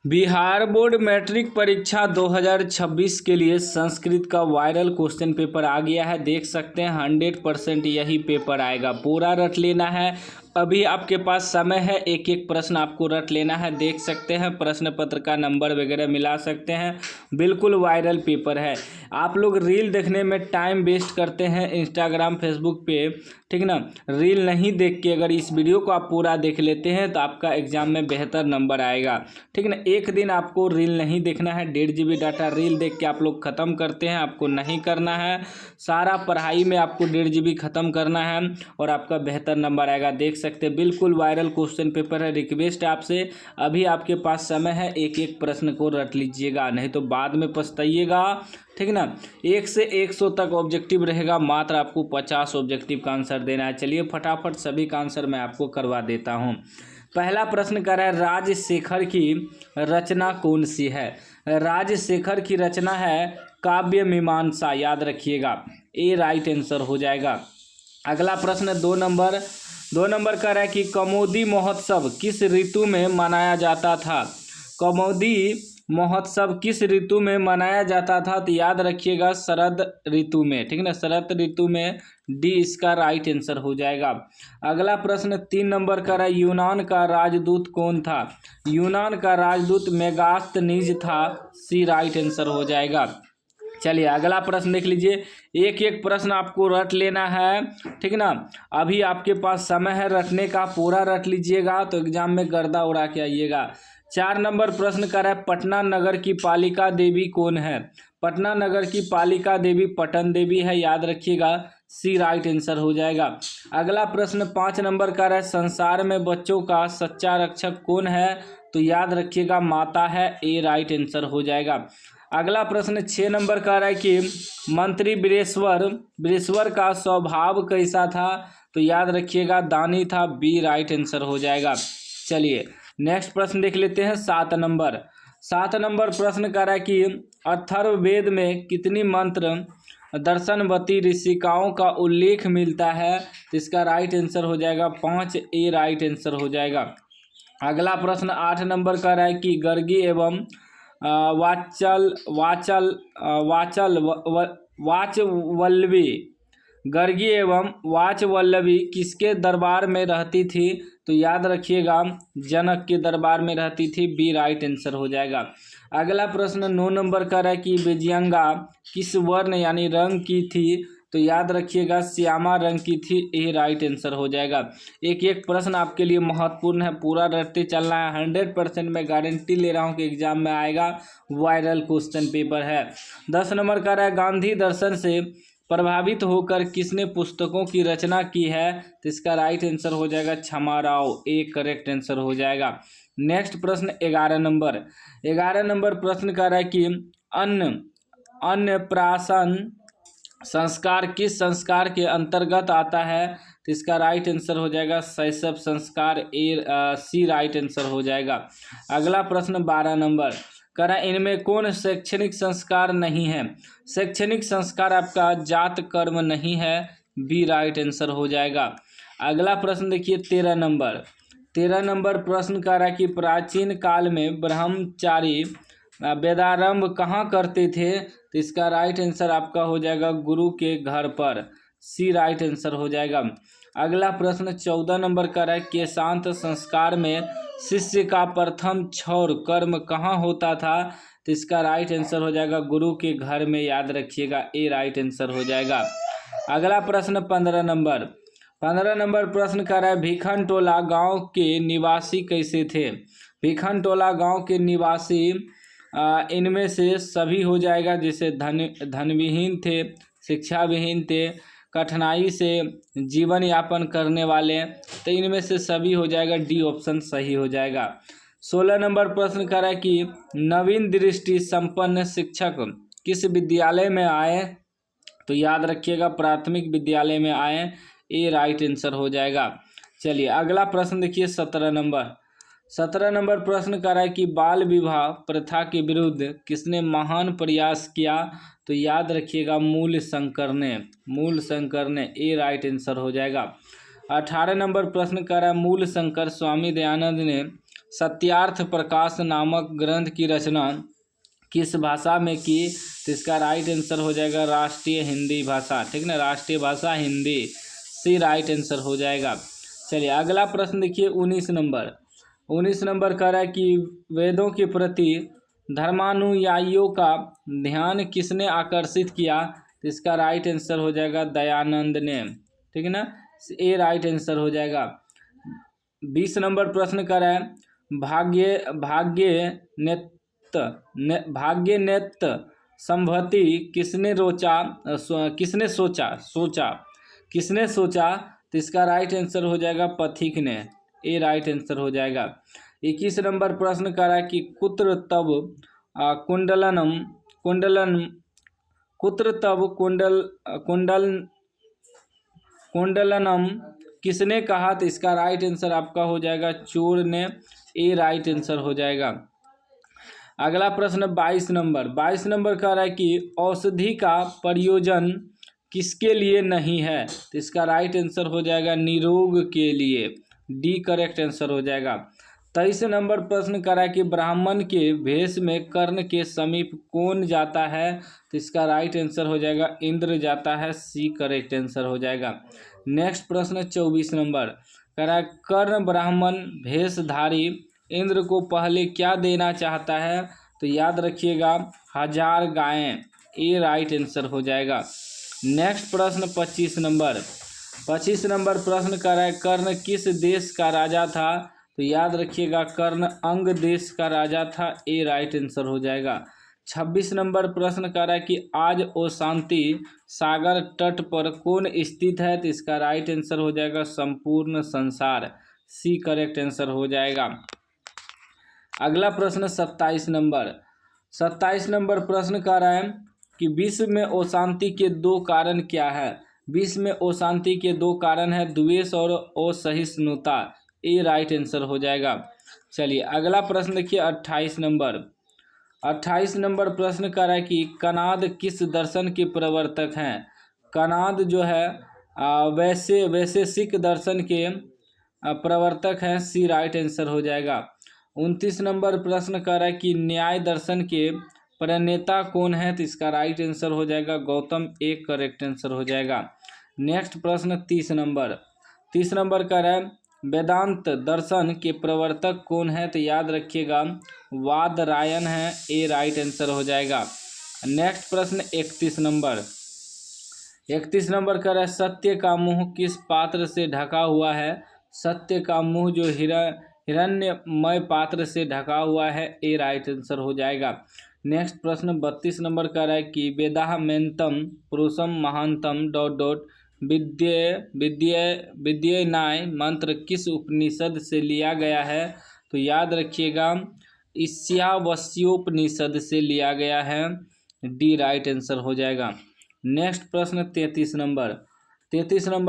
Bihar board matric परीक्षा 2026 के लिए संस्कृत का वायरल क्वेश्चन पेपर आ गया है। देख सकते हैं 100% यही पेपर आएगा। पूरा रट लेना है, अभी आपके पास समय है, एक एक प्रश्न आपको रट लेना है। देख सकते हैं प्रश्न पत्र का नंबर वगैरह मिला सकते हैं। बिल्कुल वायरल पेपर है। आप लोग रील देखने में टाइम वेस्ट करते हैं इंस्टाग्राम फेसबुक पे, ठीक ना। रील नहीं देख के अगर इस वीडियो को आप पूरा देख लेते हैं तो आपका एग्जाम में बेहतर नंबर आएगा, ठीक ना। एक दिन आपको रील नहीं देखना है। 1.5 GB डाटा रील देख के आप लोग ख़त्म करते हैं, आपको नहीं करना है। सारा पढ़ाई में आपको 1.5 GB ख़त्म करना है और आपका बेहतर नंबर आएगा। देख सकते हैं बिल्कुल वायरल क्वेश्चन पेपर है। रिक्वेस्ट है आपसे, अभी आपके पास समय है, एक एक प्रश्न को रट लीजिएगा, नहीं तो बाद में पछताइएगा, ठीक ना। 1 से 100 तक ऑब्जेक्टिव रहेगा, मात्र आपको 50 ऑब्जेक्टिव का आंसर देना है। चलिए फटाफट सभी का आंसर मैं आपको करवा देता हूँ। पहला प्रश्न कर रहा है, राजशेखर की रचना कौन सी है। राजशेखर की रचना है काव्य मीमांसा, याद रखिएगा, ए राइट आंसर हो जाएगा। अगला प्रश्न 2 नंबर कर रहा है कि कौमुदी महोत्सव किस ऋतु में मनाया जाता था। कौमुदी महोत्सव किस ऋतु में मनाया जाता था, तो याद रखिएगा शरद ऋतु में, ठीक ना, शरद ऋतु में, डी इसका राइट आंसर हो जाएगा। अगला प्रश्न 3 नंबर का है, यूनान का राजदूत कौन था। यूनान का राजदूत मेगास्थनीज था, सी राइट आंसर हो जाएगा। चलिए अगला प्रश्न देख लीजिए, एक एक प्रश्न आपको रट लेना है, ठीक ना। अभी आपके पास समय है रटने का, पूरा रट लीजिएगा तो एग्जाम में गर्दा उड़ा के आइएगा। 4 नंबर प्रश्न कर है, पटना नगर की पालिका देवी कौन है। पटना नगर की पालिका देवी पटन देवी है, याद रखिएगा, सी राइट आंसर हो जाएगा। अगला प्रश्न 5 नंबर का है, संसार में बच्चों का सच्चा रक्षक कौन है, तो याद रखिएगा माता है, ए राइट आंसर हो जाएगा। अगला प्रश्न 6 नंबर का है कि मंत्री वीरेश्वर का स्वभाव कैसा था, तो याद रखिएगा दानी था, बी राइट आंसर हो जाएगा। चलिए नेक्स्ट प्रश्न देख लेते हैं। 7 नंबर प्रश्न का है कि अथर्ववेद में कितनी मंत्र दर्शनवती ऋषिकाओं का उल्लेख मिलता है, तो इसका राइट आंसर हो जाएगा 5, ए राइट आंसर हो जाएगा। अगला प्रश्न 8 नंबर का है कि गर्गी एवं वाचवल्लभी, गर्गी एवं वाचवल्लभी किसके दरबार में रहती थी, तो याद रखिएगा जनक के दरबार में रहती थी, बी राइट आंसर हो जाएगा। अगला प्रश्न 9 नंबर का है कि विजयंगा किस वर्ण यानी रंग की थी, तो याद रखिएगा श्यामा रंग की थी, ए राइट आंसर हो जाएगा। एक एक प्रश्न आपके लिए महत्वपूर्ण है, पूरा रटते चलना है। 100% मैं गारंटी ले रहा हूँ कि एग्जाम में आएगा, वायरल क्वेश्चन पेपर है। 10 नंबर का है, गांधी दर्शन से प्रभावित होकर किसने पुस्तकों की रचना की है, तो इसका राइट आंसर हो जाएगा क्षमा राव, ए करेक्ट आंसर हो जाएगा। नेक्स्ट प्रश्न 11 नंबर प्रश्न का है कि अन्नप्राशन संस्कार किस संस्कार के अंतर्गत आता है, तो इसका राइट आंसर हो जाएगा शैशव संस्कार, ए सी राइट आंसर हो जाएगा। अगला प्रश्न 12 नंबर कह रहा है, इनमें कौन शैक्षणिक संस्कार नहीं है। शैक्षणिक संस्कार आपका जात कर्म नहीं है, बी राइट आंसर हो जाएगा। अगला प्रश्न देखिए 13 नंबर प्रश्न कह रहा है कि प्राचीन काल में ब्रह्मचारी वेदारंभ कहाँ करते थे, तो इसका राइट आंसर आपका हो जाएगा गुरु के घर पर, सी राइट आंसर हो जाएगा। अगला प्रश्न 14 नंबर का है, केशांत संस्कार में शिष्य का प्रथम क्षौर कर्म कहाँ होता था, तो इसका राइट आंसर हो जाएगा गुरु के घर में, याद रखिएगा, ए राइट आंसर हो जाएगा। अगला प्रश्न 15 नंबर प्रश्न कर रहा है, भिखनटोला गांव के निवासी कैसे थे। भिखनटोला गांव के निवासी इनमें से सभी हो जाएगा, जैसे धनविहीन थे, शिक्षा विहीन थे, कठिनाई से जीवन यापन करने वाले, तो इनमें से सभी हो जाएगा, डी ऑप्शन सही हो जाएगा। 16 नंबर प्रश्न कर रहा है कि नवीन दृष्टि संपन्न शिक्षक किस विद्यालय में आए, तो याद रखिएगा प्राथमिक विद्यालय में आए, ए राइट आंसर हो जाएगा। चलिए अगला प्रश्न देखिए 17 नंबर प्रश्न कर रहा है कि बाल विवाह प्रथा के विरुद्ध किसने महान प्रयास किया, तो याद रखिएगा मूल शंकर ने, ए राइट आंसर हो जाएगा। 18 नंबर प्रश्न कर रहा है, मूल शंकर स्वामी दयानंद ने सत्यार्थ प्रकाश नामक ग्रंथ की रचना किस भाषा में की? तो इसका राइट आंसर हो जाएगा राष्ट्रीय हिंदी भाषा। ठीक ना, राष्ट्रीय भाषा हिंदी, सी राइट आंसर हो जाएगा। चलिए अगला प्रश्न देखिए 19 नंबर कह रहा है कि वेदों के प्रति धर्मानुयायियों का ध्यान किसने आकर्षित किया? तो इसका राइट आंसर हो जाएगा दयानंद ने। ठीक है ना, ए राइट आंसर हो जाएगा। 20 नंबर प्रश्न कर रहा है भाग्य नेत संभति किसने सोचा? तो इसका राइट आंसर हो जाएगा पथिक ने, ए राइट आंसर हो जाएगा। 21 नंबर प्रश्न कर रहा है कि कुत्र तब कुंडलनम किसने कहा? तो इसका राइट आंसर आपका हो जाएगा चोर ने, ए राइट आंसर हो जाएगा। अगला प्रश्न 22 नंबर कह रहा है कि औषधि का प्रयोजन किसके लिए नहीं है? तो इसका राइट आंसर हो जाएगा निरोग के लिए, डी करेक्ट आंसर हो जाएगा। 23 नंबर प्रश्न कह रहा है कि ब्राह्मण के भेष में कर्ण के समीप कौन जाता है? तो इसका राइट आंसर हो जाएगा इंद्र जाता है, सी करेक्ट आंसर हो जाएगा। नेक्स्ट प्रश्न 24 नंबर कह रहा है कर्ण ब्राह्मण भेषधारी इंद्र को पहले क्या देना चाहता है? तो याद रखिएगा 1000 गायें, ए राइट आंसर हो जाएगा। नेक्स्ट प्रश्न 25 नंबर प्रश्न कर रहा है कर्ण किस देश का राजा था? तो याद रखिएगा कर्ण अंग देश का राजा था, ए राइट आंसर हो जाएगा। 26 नंबर प्रश्न कर रहा है कि आज ओशांति सागर तट पर कौन स्थित है? तो इसका राइट आंसर हो जाएगा संपूर्ण संसार, सी करेक्ट आंसर हो जाएगा। अगला प्रश्न 27 नंबर प्रश्न कर रहा है कि विश्व में अशांति के 2 कारण क्या है? विश्व में अशांति के 2 कारण है द्वेष और असहिष्णुता, ए राइट आंसर हो जाएगा। चलिए अगला प्रश्न देखिए 28 नंबर प्रश्न कर रहा है कि कनाद किस दर्शन के प्रवर्तक हैं? कनाद जो है वैशेषिक दर्शन के प्रवर्तक हैं, सी राइट आंसर हो जाएगा। 29 नंबर प्रश्न कर रहा है कि न्याय दर्शन के प्रणेता कौन है? तो इसका राइट आंसर हो जाएगा गौतम, एक करेक्ट आंसर हो जाएगा। नेक्स्ट प्रश्न 30 नंबर कर रहा है वेदांत दर्शन के प्रवर्तक कौन है? तो याद रखिएगा वादरायण है, ए राइट आंसर हो जाएगा। नेक्स्ट प्रश्न 31 नंबर कर रहा है सत्य का मुंह किस पात्र से ढका हुआ है? सत्य का मुंह जो हिरण्यमय पात्र से ढका हुआ है, ए राइट आंसर हो जाएगा। नेक्स्ट प्रश्न 32 नंबर कह रहा है कि वेदाहमेंतम पुरुषम महांतम ... विद्येनाय मंत्र किस उपनिषद से लिया गया है? तो याद रखिएगा ईशावास्योपनिषद से लिया गया है, डी राइट आंसर हो जाएगा। नेक्स्ट प्रश्न 33 नंबर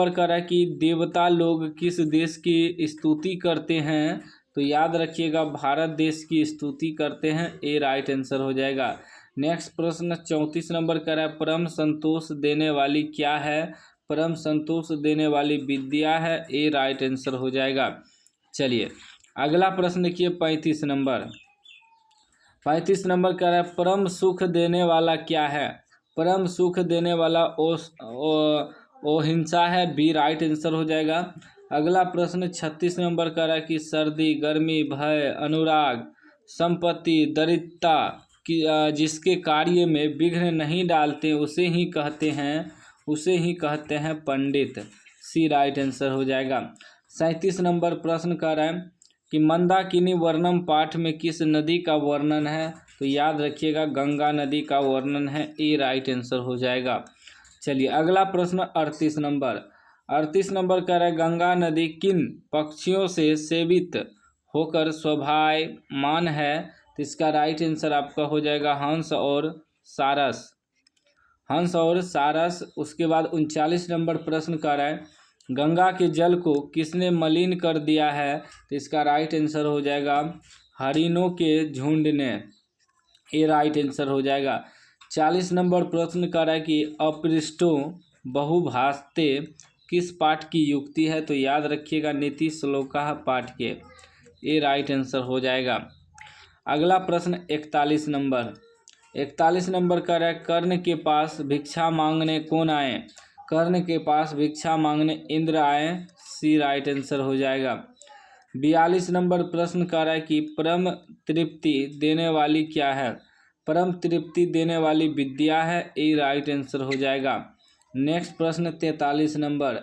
कह रहा है कि देवता लोग किस देश की स्तुति करते हैं? तो याद रखिएगा भारत देश की स्तुति करते हैं, ए राइट आंसर हो जाएगा। नेक्स्ट प्रश्न 34 नंबर कह रहा है परम संतोष देने वाली क्या है? परम संतोष देने वाली विद्या है, ए राइट आंसर हो जाएगा। चलिए अगला प्रश्न देखिए 35 नंबर कह रहा है परम सुख देने वाला क्या है? परम सुख देने वाला अहिंसा है, बी राइट आंसर हो जाएगा। अगला प्रश्न 36 नंबर कह रहा है कि सर्दी गर्मी भय अनुराग संपत्ति दरिद्रता की जिसके कार्य में विघ्न नहीं डालते उसे ही कहते हैं पंडित, सी राइट आंसर हो जाएगा। 37 नंबर प्रश्न कह रहा है कि मंदाकिनी वर्णम पाठ में किस नदी का वर्णन है? तो याद रखिएगा गंगा नदी का वर्णन है, ए राइट आंसर हो जाएगा। चलिए अगला प्रश्न 38 नंबर कह रहा है गंगा नदी किन पक्षियों से सेवित होकर शोभायमान है? तो इसका राइट आंसर आपका हो जाएगा हंस और सारस। उसके बाद 39 नंबर प्रश्न कर रहा है गंगा के जल को किसने मलिन कर दिया है? तो इसका राइट आंसर हो जाएगा हरिणों के झुंड ने, ए राइट आंसर हो जाएगा। 40 नंबर प्रश्न कर रहा है कि अपृष्टो बहुभाषते किस पाठ की युक्ति है? तो याद रखिएगा नीति श्लोका पाठ के, ए राइट आंसर हो जाएगा। अगला प्रश्न 41 नंबर का है, कर्ण के पास भिक्षा मांगने कौन आए? कर्ण के पास भिक्षा मांगने इंद्र आए, सी राइट आंसर हो जाएगा। 42 नंबर प्रश्न कर रहा है कि परम तृप्ति देने वाली क्या है? परम तृप्ति देने वाली विद्या है, ए राइट आंसर हो जाएगा। नेक्स्ट प्रश्न 43 नंबर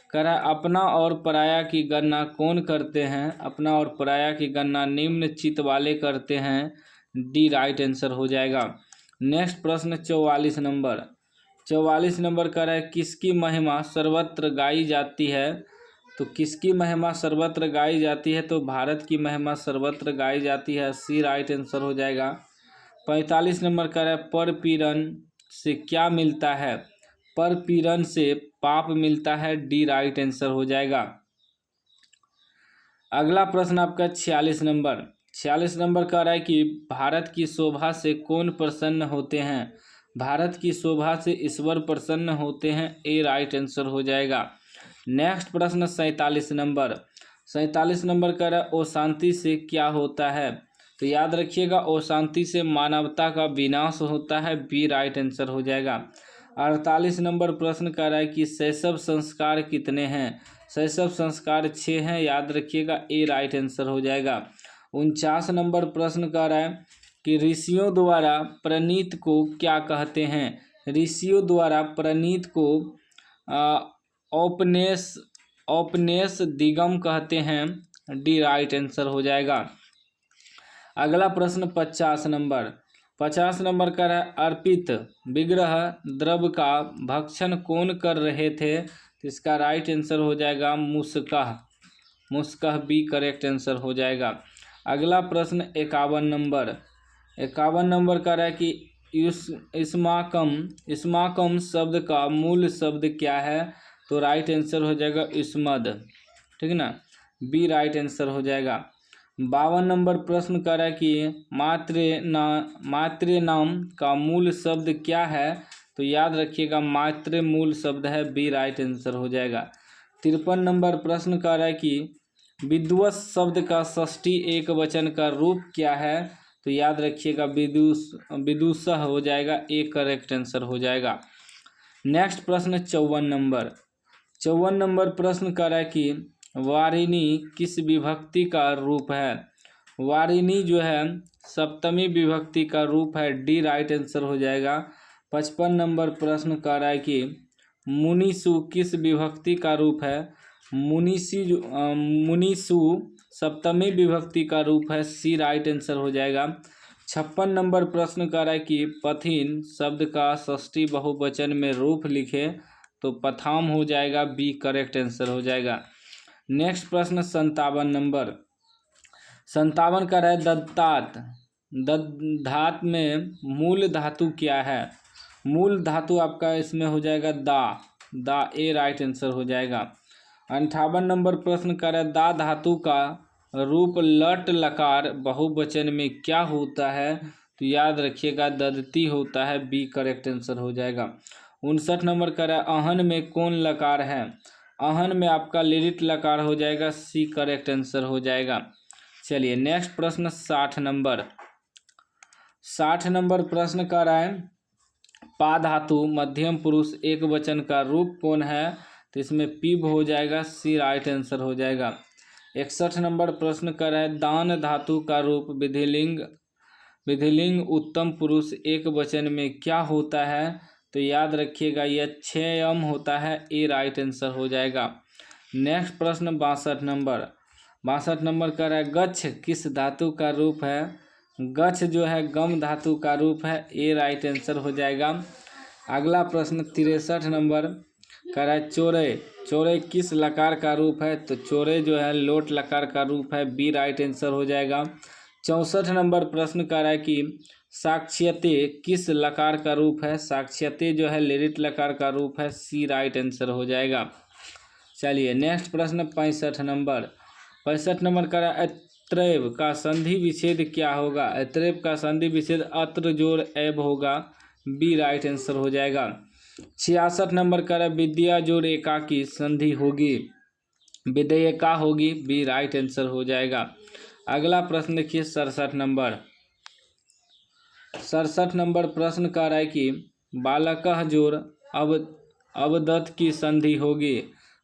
कह रहा है, अपना और पराया की गणना कौन करते हैं? अपना और पराया की गणना निम्न चित्त वाले करते हैं, डी राइट आंसर हो जाएगा। नेक्स्ट प्रश्न 44 नंबर कह रहा है, किसकी महिमा सर्वत्र गाई जाती है? तो किसकी महिमा सर्वत्र गाई जाती है? तो भारत की महिमा सर्वत्र गाई जाती है, सी राइट आंसर हो जाएगा। 45 नंबर कह रहा है, परपीड़न से क्या मिलता है? परपीड़न से पाप मिलता है, डी राइट आंसर हो जाएगा। अगला प्रश्न आपका 46 नंबर कह रहा है कि भारत की शोभा से कौन प्रसन्न होते हैं? भारत की शोभा से ईश्वर प्रसन्न होते हैं, ए राइट आंसर हो जाएगा। नेक्स्ट प्रश्न 47 नंबर कह रहा है, अशांति से क्या होता है? तो याद रखिएगा, अशांति से मानवता का विनाश होता है, बी राइट आंसर हो जाएगा। 48 नंबर प्रश्न कह रहा है कि शैशव संस्कार कितने हैं? शैशव संस्कार 6 हैं, याद रखिएगा, ए राइट आंसर हो जाएगा। 49 नंबर प्रश्न कह रहा है कि ऋषियों द्वारा प्रणीत को क्या कहते हैं? ऋषियों द्वारा प्रणीत को औपनेश दिगम कहते हैं, डी राइट आंसर हो जाएगा। अगला प्रश्न 50 नंबर का है, अर्पित विग्रह द्रव्य का भक्षण कौन कर रहे थे? तो इसका राइट आंसर हो जाएगा मुस्कह, बी करेक्ट आंसर हो जाएगा। अगला प्रश्न 51 नंबर का है कि इस्माकम शब्द का मूल शब्द क्या है? तो राइट आंसर हो जाएगा युष्मद, ठीक है ना, बी राइट आंसर हो जाएगा। 52 नंबर प्रश्न कर रहा है कि मातृ नाम का मूल शब्द क्या है? तो याद रखिएगा, मातृ मूल शब्द है, बी राइट आंसर हो जाएगा। 53 नंबर प्रश्न कर रहा है कि विद्वस शब्द का षष्ठी एक वचन का रूप क्या है? तो याद रखिएगा, विदुषः हो जाएगा, ए करेक्ट आंसर हो जाएगा। नेक्स्ट प्रश्न 54 नंबर प्रश्न कर रहा है कि वारिणी किस विभक्ति का रूप है? वारिणी जो है सप्तमी विभक्ति का रूप है, डी राइट आंसर हो जाएगा। 55 नंबर प्रश्न कर रहा है कि मुनिसु किस विभक्ति का रूप है? मुनिसु सप्तमी विभक्ति का रूप है, सी राइट आंसर हो जाएगा। 56 नंबर प्रश्न कर रहा है कि पथिन शब्द का षष्ठी बहुवचन में रूप लिखे, तो पथाम हो जाएगा, बी करेक्ट आंसर हो जाएगा। नेक्स्ट प्रश्न 57 का है, दद्धात में मूल धातु क्या है? मूल धातु आपका इसमें हो जाएगा दा, ए राइट आंसर हो जाएगा। 58 नंबर प्रश्न कर है, दा धातु का रूप लट लकार बहुवचन में क्या होता है? तो याद रखिएगा, ददती होता है, बी करेक्ट आंसर हो जाएगा। 59 नंबर कर है, अहन में कौन लकार है? अहन में आपका लिरिट लकार हो जाएगा, सी करेक्ट आंसर हो जाएगा। चलिए नेक्स्ट प्रश्न 60 नंबर प्रश्न कर रहा है, पा धातु मध्यम पुरुष एक वचन का रूप कौन है? तो इसमें पीब हो जाएगा, सी राइट आंसर हो जाएगा। 61 नंबर प्रश्न कर रहा है, दान धातु का रूप विधिलिंग उत्तम पुरुष एक वचन में क्या होता है? तो याद रखिएगा, यह 6 होता है, ए राइट आंसर हो जाएगा। नेक्स्ट प्रश्न 62 नंबर कर रहा है, गच्छ किस धातु का रूप है? गच्छ जो है गम धातु का रूप है, ए राइट आंसर हो जाएगा। अगला प्रश्न 63 नंबर कर रहा है, चोरे किस लकार का रूप है? तो चोरे जो है लोट लकार का रूप है, बी राइट आंसर हो जाएगा। 64 नंबर प्रश्न कर रहा है कि साक्ष्यते किस लकार का रूप है? साक्ष्यते जो है लिरिट लकार का रूप है, सी राइट आंसर हो जाएगा। चलिए नेक्स्ट प्रश्न 65 नंबर कर रहा है, अत्रैव का संधि विच्छेद क्या होगा? अत्रैव का संधि विच्छेद अत्र जोड़ एब होगा, बी राइट आंसर हो जाएगा। 66 नंबर कर रहा है, विद्या जोड़ एका की संधि होगी, विधेयका होगी, बी राइट आंसर हो जाएगा। अगला प्रश्न देखिए 67 नंबर प्रश्न कह रहा है कि बालकः जोड़ अवदत् की संधि होगी।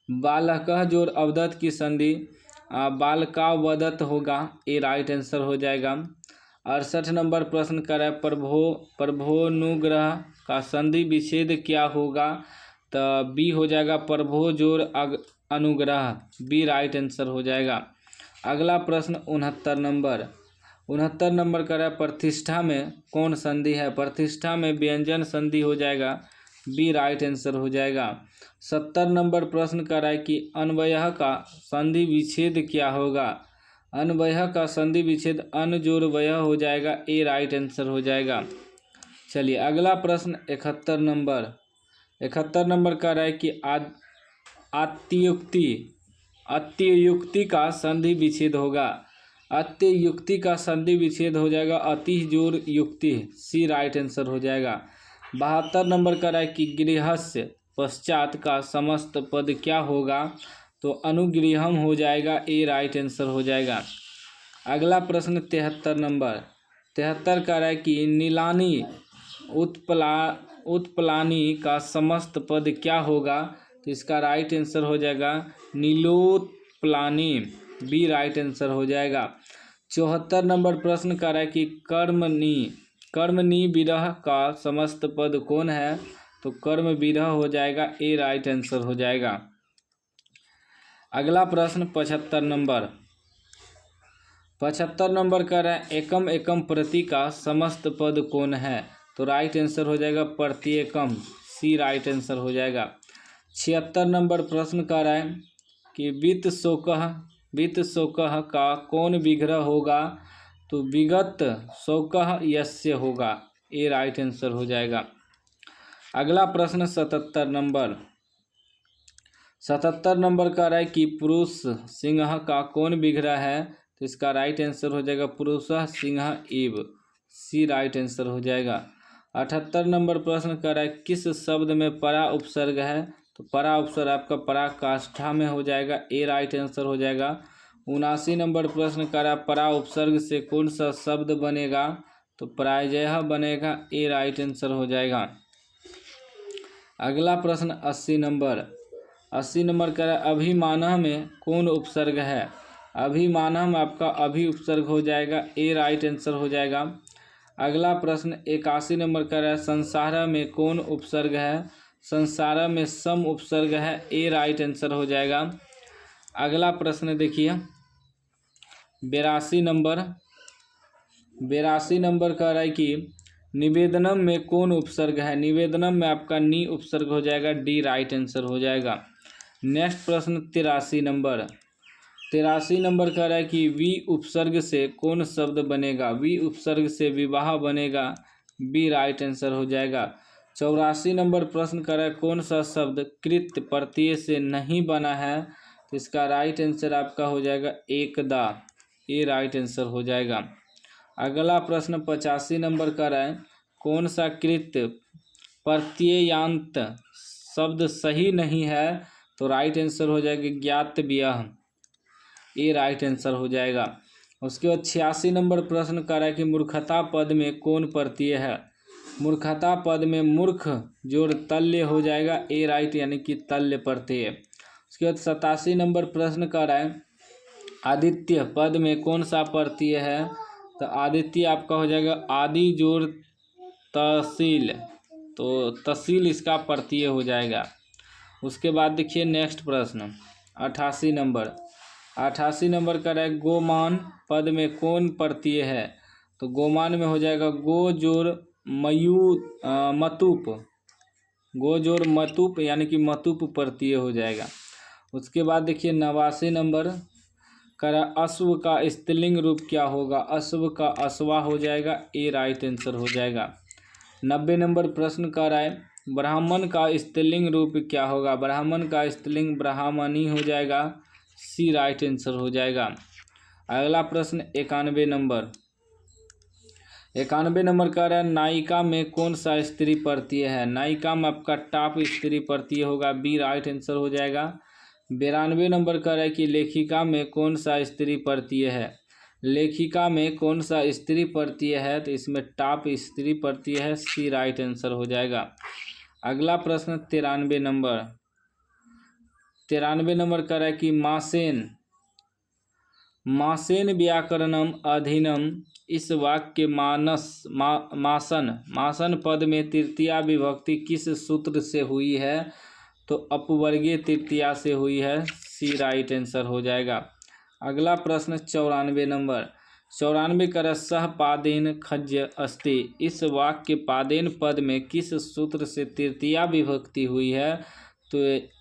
बालकः जोड़ अवदत् की संधि बालकावदत् होगा, ये राइट आंसर हो जाएगा। 68 नंबर प्रश्न कर रहा है प्रभोनुग्रह का संधि विच्छेद क्या होगा, तो बी हो जाएगा प्रभो जोड़ अनुग्रह, बी राइट आंसर हो जाएगा। अगला प्रश्न 69 नंबर कर रहा है प्रतिष्ठा में कौन संधि है, प्रतिष्ठा में व्यंजन संधि हो जाएगा, बी राइट आंसर हो जाएगा। 70 नंबर प्रश्न कर रहा है कि अन्वयः का संधि विच्छेद क्या होगा, अन्वयः का संधि विच्छेद अन जोड़ वयः हो जाएगा, ए राइट आंसर हो जाएगा। चलिए अगला प्रश्न 71 नंबर कर रहा है कि अत्युक्ति का संधि विच्छेद होगा, अत्युक्ति का संधि विच्छेद हो जाएगा अति जोड़ युक्ति, सी राइट आंसर हो जाएगा। 72 नंबर कर रहा है कि गृहस्य पश्चात का समस्त पद क्या होगा, तो अनुगृहम हो जाएगा, ए राइट आंसर हो जाएगा। अगला प्रश्न 73 नंबर कह रहा है कि नीलानी उत्पलानी का समस्त पद क्या होगा, तो इसका राइट आंसर हो जाएगा नीलोत्पलानी, बी राइट आंसर हो जाएगा। 74 नंबर प्रश्न कर रहा है कि कर्मणी विरह का समस्त पद कौन है, तो कर्म विरह हो जाएगा, ए राइट आंसर हो जाएगा। अगला प्रश्न 75 नंबर कर रहा है एकम एकम प्रति का समस्त पद कौन है, तो राइट आंसर हो जाएगा प्रत्येकम, सी राइट आंसर हो जाएगा। 76 नंबर प्रश्न कर रहा है कि वित्त शोकः का कौन विग्रह होगा, तो विगत शोकः यस्य होगा, ए राइट आंसर हो जाएगा। अगला प्रश्न 77 नंबर कह रहा है कि पुरुष सिंह का कौन विग्रह है, तो इसका राइट आंसर हो जाएगा पुरुषः सिंह एव, सी राइट आंसर हो जाएगा। 78 नंबर प्रश्न कर रहा है किस शब्द में परा उपसर्ग है, तो परा उपसर्ग आपका पराकाष्ठा में हो जाएगा, ए राइट आंसर हो जाएगा। 79 नंबर प्रश्न कर रहा है परा उपसर्ग से कौन सा शब्द बनेगा, तो पराजय बनेगा, ए राइट आंसर हो जाएगा। अगला प्रश्न 80 नंबर कर रहा है अभिमानः में कौन उपसर्ग है, अभिमानः में आपका अभि उपसर्ग हो जाएगा, ए राइट आंसर हो जाएगा। अगला प्रश्न 81 नंबर कर रहा है संसार में कौन उपसर्ग है, संसार में सम उपसर्ग है, ए राइट आंसर हो जाएगा। अगला प्रश्न देखिए 82 नंबर कह रहा है कि निवेदनम में कौन उपसर्ग है, निवेदनम में आपका नी उपसर्ग हो जाएगा, डी राइट आंसर हो जाएगा। नेक्स्ट प्रश्न 83 नंबर कह रहा है कि वी उपसर्ग से कौन शब्द बनेगा, वी उपसर्ग से विवाह बनेगा, बी राइट आंसर हो जाएगा। 84 नंबर प्रश्न कर रहा है कौन सा शब्द कृत प्रत्यय से नहीं बना है, तो इसका राइट आंसर आपका हो जाएगा एकदा, ये राइट आंसर हो जाएगा। अगला प्रश्न 85 नंबर का है कौन सा कृत प्रत्ययांत शब्द सही नहीं है, तो राइट आंसर हो जाएगा ज्ञातव्यः, ये राइट आंसर हो जाएगा। उसके बाद 86 नंबर प्रश्न कर रहा है कि मूर्खता पद में कौन प्रत्यय है, मूर्खता पद में मूर्ख जोड़ तल्य हो जाएगा, ए राइट यानी कि तल्य प्रत्यय। उसके बाद 87 नंबर प्रश्न कर रहा है आदित्य पद में कौन सा प्रत्यय है, तो आदित्य आपका हो जाएगा आदि जोड़ तहसील, तो तहसील इसका प्रत्यय हो जाएगा। उसके बाद देखिए नेक्स्ट प्रश्न 88 नंबर का है गोमान पद में कौन प्रत्यय है, तो गोमान में हो जाएगा गो जोड़ मतुप, गो जोड़ मतुप यानी कि मतुप प्रत्यय हो जाएगा। उसके बाद देखिए 89 नंबर का अश्व का स्त्रीलिंग रूप क्या होगा, अश्व का अश्वा हो जाएगा, ए राइट आंसर हो जाएगा। 90 नंबर प्रश्न का है ब्राह्मण का स्त्रीलिंग रूप क्या होगा, ब्राह्मण का स्त्रीलिंग ब्राह्मणी हो जाएगा, सी राइट आंसर हो जाएगा। अगला प्रश्न 91 नंबर का है नायिका में कौन सा स्त्री प्रत्यय है, नायिका में आपका टाप स्त्री प्रत्यय होगा, बी राइट आंसर हो जाएगा। 92 नंबर का है कि लेखिका में कौन सा स्त्री प्रत्यय है, लेखिका में कौन सा स्त्री प्रत्यय है? तो इसमें टाप स्त्री प्रत्यय है, सी राइट आंसर हो जाएगा। अगला प्रश्न 93 नंबर कर रहा है कि मासेन व्याकरणम अधीनम इस वाक्य मासन पद में तृतीया विभक्ति किस सूत्र से हुई है? तो अपवर्गीय तृतीया से हुई है, सी राइट आंसर हो जाएगा। अगला प्रश्न 94 नंबर 94 कर सह पादेन खज्य अस्ति इस वाक्य पादेन पद में किस सूत्र से तृतीया विभक्ति हुई है? तो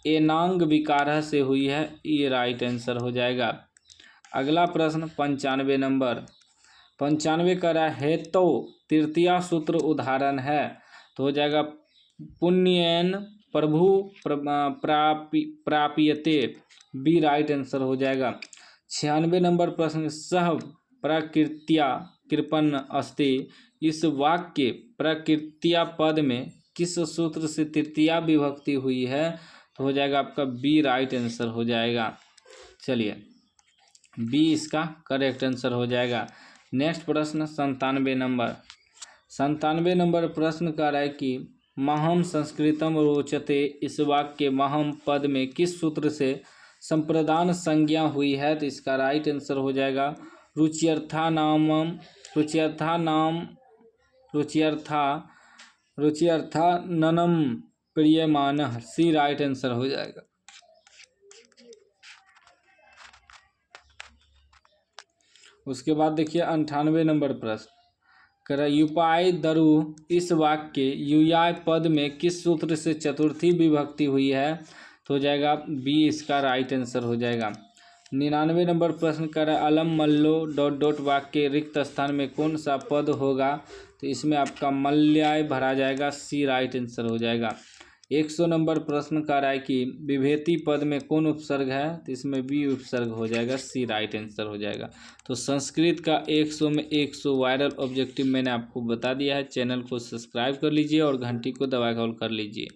एनांग विकारः से हुई है, ये राइट आंसर हो जाएगा। अगला प्रश्न 95 नंबर 95 कर हेतु तृतीया सूत्र उदाहरण है, तो हो जाएगा पुण्येन प्रभु प्राप्यते, बी राइट आंसर हो जाएगा। 96 नंबर प्रश्न सह प्रकृत्या कृपण अस्ति इस वाक्य प्रकृत्या पद में किस सूत्र से तृतीया विभक्ति हुई है? तो हो जाएगा आपका बी राइट आंसर हो जाएगा। चलिए बी इसका करेक्ट आंसर हो जाएगा। नेक्स्ट प्रश्न 97 नंबर प्रश्न का है कि महम संस्कृतम रोचते इस वाक्य महम पद में किस सूत्र से संप्रदान संज्ञा हुई है? तो इसका राइट आंसर हो जाएगा रुच्यर्था ननम प्रियमानः, सी राइट आंसर हो जाएगा। उसके बाद देखिए 98 नंबर प्रश्न कर युपाय दरु इस वाक्य युयाय पद में किस सूत्र से चतुर्थी विभक्ति हुई है? तो हो जाएगा बी इसका राइट आंसर हो जाएगा। 99 नंबर प्रश्न कर अलम मल्लो ... वाक्य रिक्त स्थान में कौन सा पद होगा? तो इसमें आपका मल्याय भरा जाएगा, सी राइट आंसर हो जाएगा। 100 नंबर प्रश्न का है कि विभेति पद में कौन उपसर्ग है? तो इसमें बी उपसर्ग हो जाएगा, सी राइट आंसर हो जाएगा। तो संस्कृत का 100 में 100 वायरल ऑब्जेक्टिव मैंने आपको बता दिया है। चैनल को सब्सक्राइब कर लीजिए और घंटी को दबा कर लीजिए।